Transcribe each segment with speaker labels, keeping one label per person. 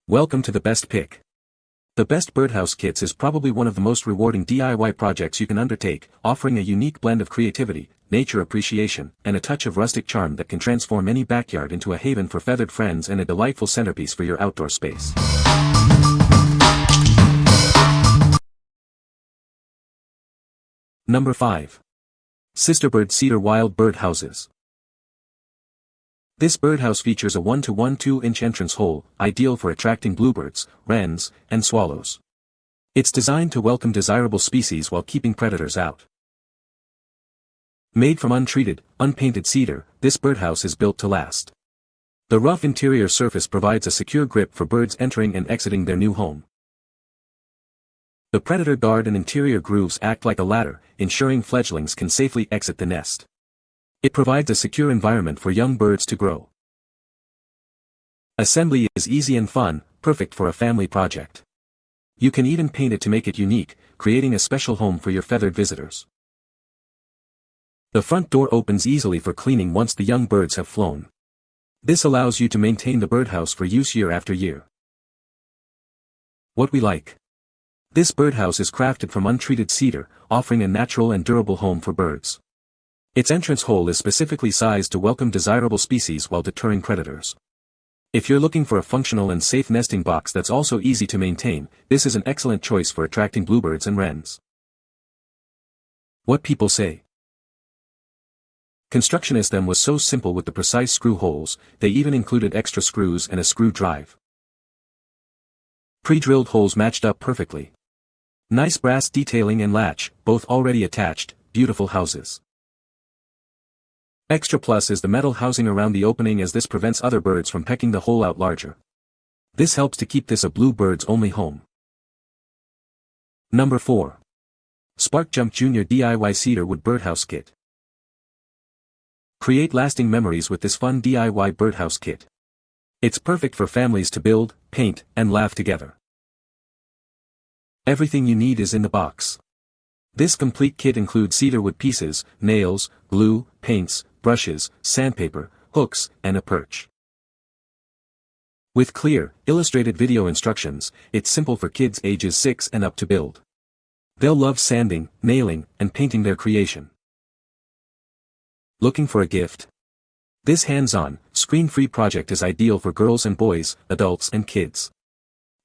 Speaker 1: Welcome to the best pick. The Best Birdhouse Kits is probably one of the most rewarding DIY projects you can undertake, offering a unique blend of creativity, nature appreciation, and a touch of rustic charm that can transform any backyard into a haven for feathered friends and a delightful centerpiece for your outdoor space. Number 5. SISTERBIRD Cedar Wild Bird Houses. This birdhouse features a 1-to-1 2-inch entrance hole, ideal for attracting bluebirds, wrens, and swallows. It's designed to welcome desirable species while keeping predators out. Made from untreated, unpainted cedar, this birdhouse is built to last. The rough interior surface provides a secure grip for birds entering and exiting their new home. The predator guard and interior grooves act like a ladder, ensuring fledglings can safely exit the nest. It provides a secure environment for young birds to grow. Assembly is easy and fun, perfect for a family project. You can even paint it to make it unique, creating a special home for your feathered visitors. The front door opens easily for cleaning once the young birds have flown. This allows you to maintain the birdhouse for use year after year. What we like. This birdhouse is crafted from untreated cedar, offering a natural and durable home for birds. Its entrance hole is specifically sized to welcome desirable species while deterring predators. If you're looking for a functional and safe nesting box that's also easy to maintain, this is an excellent choice for attracting bluebirds and wrens. What people say. Construction system was so simple with the precise screw holes, they even included extra screws and a screw drive. Pre-drilled holes matched up perfectly. Nice brass detailing and latch, both already attached, beautiful houses. Extra plus is the metal housing around the opening, as this prevents other birds from pecking the hole out larger. This helps to keep this a bluebird's only home. Number 4. SparkJump Junior DIY Cedar Wood Birdhouse Kit. Create lasting memories with this fun DIY birdhouse kit. It's perfect for families to build, paint, and laugh together. Everything you need is in the box. This complete kit includes cedar wood pieces, nails, glue, paints, brushes, sandpaper, hooks, and a perch. With clear, illustrated video instructions, it's simple for kids ages 6 and up to build. They'll love sanding, nailing, and painting their creation. Looking for a gift? This hands-on, screen-free project is ideal for girls and boys, adults and kids.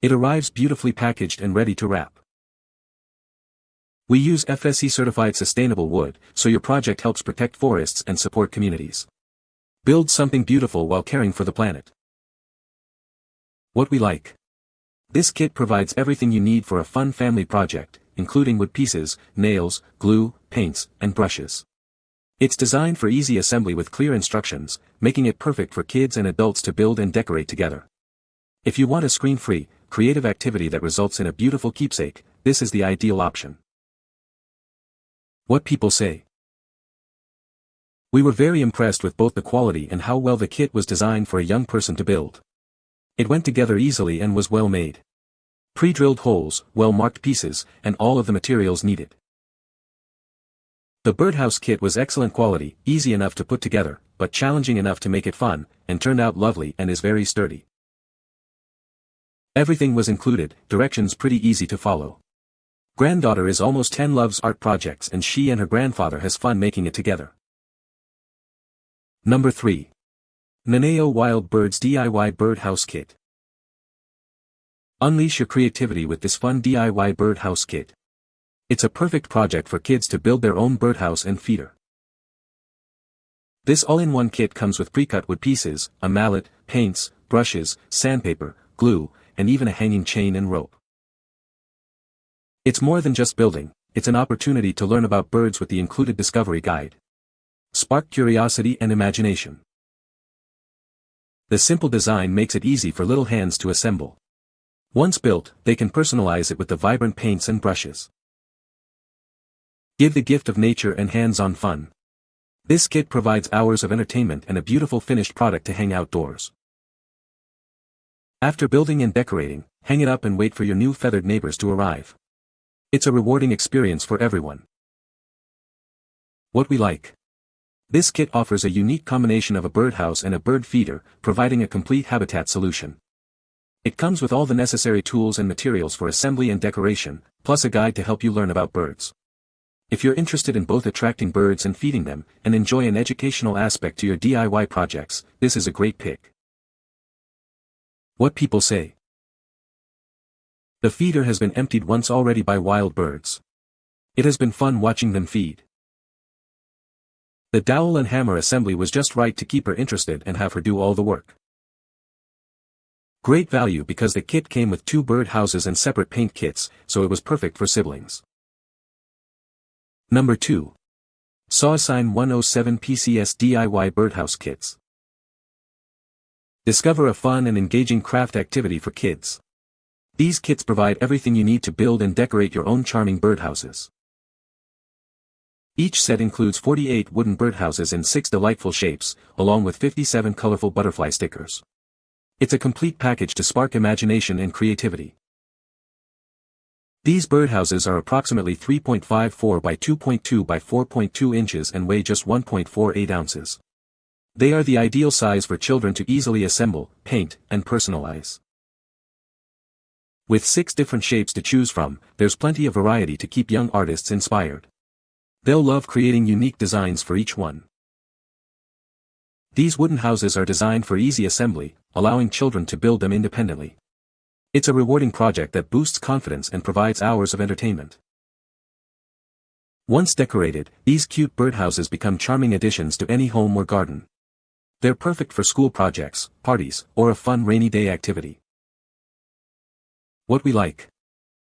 Speaker 1: It arrives beautifully packaged and ready to wrap. We use FSC-certified sustainable wood, so your project helps protect forests and support communities. Build something beautiful while caring for the planet. What we like. This kit provides everything you need for a fun family project, including wood pieces, nails, glue, paints, and brushes. It's designed for easy assembly with clear instructions, making it perfect for kids and adults to build and decorate together. If you want a screen-free, creative activity that results in a beautiful keepsake, this is the ideal option. What people say. We were very impressed with both the quality and how well the kit was designed for a young person to build. It went together easily and was well made. Pre-drilled holes, well-marked pieces, and all of the materials needed. The birdhouse kit was excellent quality, easy enough to put together, but challenging enough to make it fun, and turned out lovely and is very sturdy. Everything was included, directions pretty easy to follow. Granddaughter is almost 10, loves art projects, and she and her grandfather has fun making it together. Number 3. NANAYO Wild Birds DIY Birdhouse Kit. Unleash your creativity with this fun DIY birdhouse kit. It's a perfect project for kids to build their own birdhouse and feeder. This all-in-one kit comes with pre-cut wood pieces, a mallet, paints, brushes, sandpaper, glue, and even a hanging chain and rope. It's more than just building, it's an opportunity to learn about birds with the included discovery guide. Spark curiosity and imagination. The simple design makes it easy for little hands to assemble. Once built, they can personalize it with the vibrant paints and brushes. Give the gift of nature and hands-on fun. This kit provides hours of entertainment and a beautiful finished product to hang outdoors. After building and decorating, hang it up and wait for your new feathered neighbors to arrive. It's a rewarding experience for everyone. What we like. This kit offers a unique combination of a birdhouse and a bird feeder, providing a complete habitat solution. It comes with all the necessary tools and materials for assembly and decoration, plus a guide to help you learn about birds. If you're interested in both attracting birds and feeding them, and enjoy an educational aspect to your DIY projects, this is a great pick. What people say. The feeder has been emptied once already by wild birds. It has been fun watching them feed. The dowel and hammer assembly was just right to keep her interested and have her do all the work. Great value because the kit came with 2 bird houses and separate paint kits, so it was perfect for siblings. Number 2. Sawysine 107 PCS DIY Birdhouse Kits. Discover a fun and engaging craft activity for kids. These kits provide everything you need to build and decorate your own charming birdhouses. Each set includes 48 wooden birdhouses in 6 delightful shapes, along with 57 colorful butterfly stickers. It's a complete package to spark imagination and creativity. These birdhouses are approximately 3.54 by 2.2 by 4.2 inches and weigh just 1.48 ounces. They are the ideal size for children to easily assemble, paint, and personalize. With 6 different shapes to choose from, there's plenty of variety to keep young artists inspired. They'll love creating unique designs for each one. These wooden houses are designed for easy assembly, allowing children to build them independently. It's a rewarding project that boosts confidence and provides hours of entertainment. Once decorated, these cute birdhouses become charming additions to any home or garden. They're perfect for school projects, parties, or a fun rainy day activity. What we like.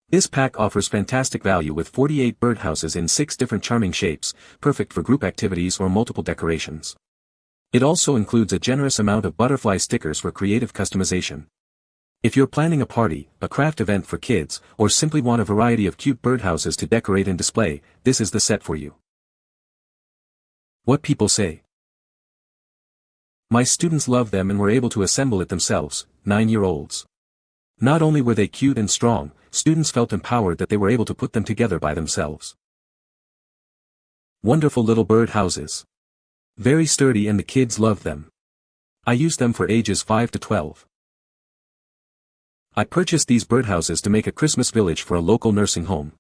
Speaker 1: This pack offers fantastic value with 48 birdhouses in 6 different charming shapes, perfect for group activities or multiple decorations. It also includes a generous amount of butterfly stickers for creative customization. If you're planning a party, a craft event for kids, or simply want a variety of cute birdhouses to decorate and display, this is the set for you. What people say. My students love them and were able to assemble it themselves, 9-year-olds. Not only were they cute and strong, students felt empowered that they were able to put them together by themselves. Wonderful little bird houses. Very sturdy and the kids loved them. I used them for ages 5 to 12. I purchased these birdhouses to make a Christmas village for a local nursing home.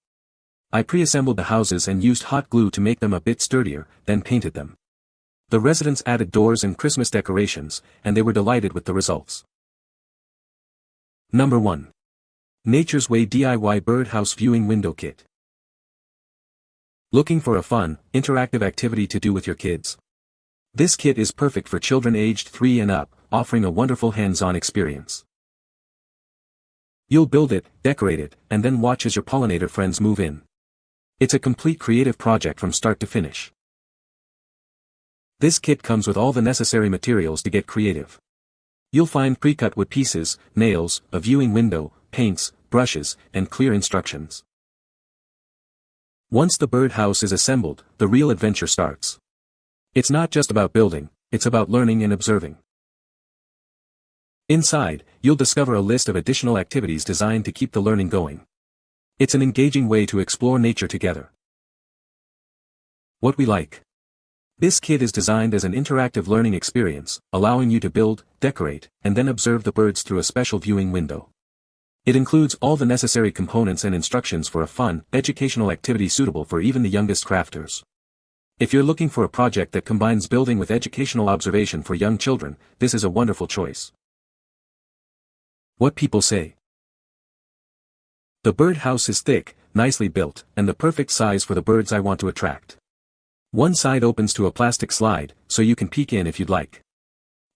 Speaker 1: I pre-assembled the houses and used hot glue to make them a bit sturdier, then painted them. The residents added doors and Christmas decorations, and they were delighted with the results. Number 1. Nature's Way DIY Birdhouse Viewing Window Kit. Looking for a fun, interactive activity to do with your kids? This kit is perfect for children aged 3 and up, offering a wonderful hands-on experience. You'll build it, decorate it, and then watch as your pollinator friends move in. It's a complete creative project from start to finish. This kit comes with all the necessary materials to get creative. You'll find pre-cut wood pieces, nails, a viewing window, paints, brushes, and clear instructions. Once the birdhouse is assembled, the real adventure starts. It's not just about building, it's about learning and observing. Inside, you'll discover a list of additional activities designed to keep the learning going. It's an engaging way to explore nature together. What we like. This kit is designed as an interactive learning experience, allowing you to build, decorate, and then observe the birds through a special viewing window. It includes all the necessary components and instructions for a fun, educational activity suitable for even the youngest crafters. If you're looking for a project that combines building with educational observation for young children, this is a wonderful choice. What people say. The birdhouse is thick, nicely built, and the perfect size for the birds I want to attract. One side opens to a plastic slide, so you can peek in if you'd like.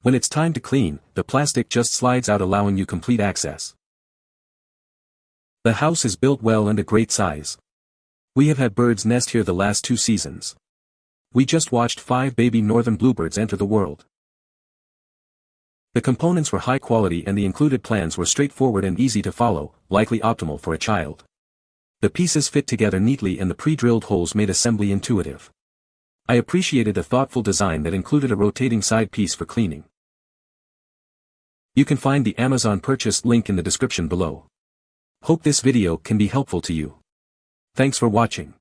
Speaker 1: When it's time to clean, the plastic just slides out allowing you complete access. The house is built well and a great size. We have had birds nest here the last 2 seasons. We just watched 5 baby northern bluebirds enter the world. The components were high quality and the included plans were straightforward and easy to follow, likely optimal for a child. The pieces fit together neatly and the pre-drilled holes made assembly intuitive. I appreciated the thoughtful design that included a rotating side piece for cleaning. You can find the Amazon purchase link in the description below. Hope this video can be helpful to you. Thanks for watching.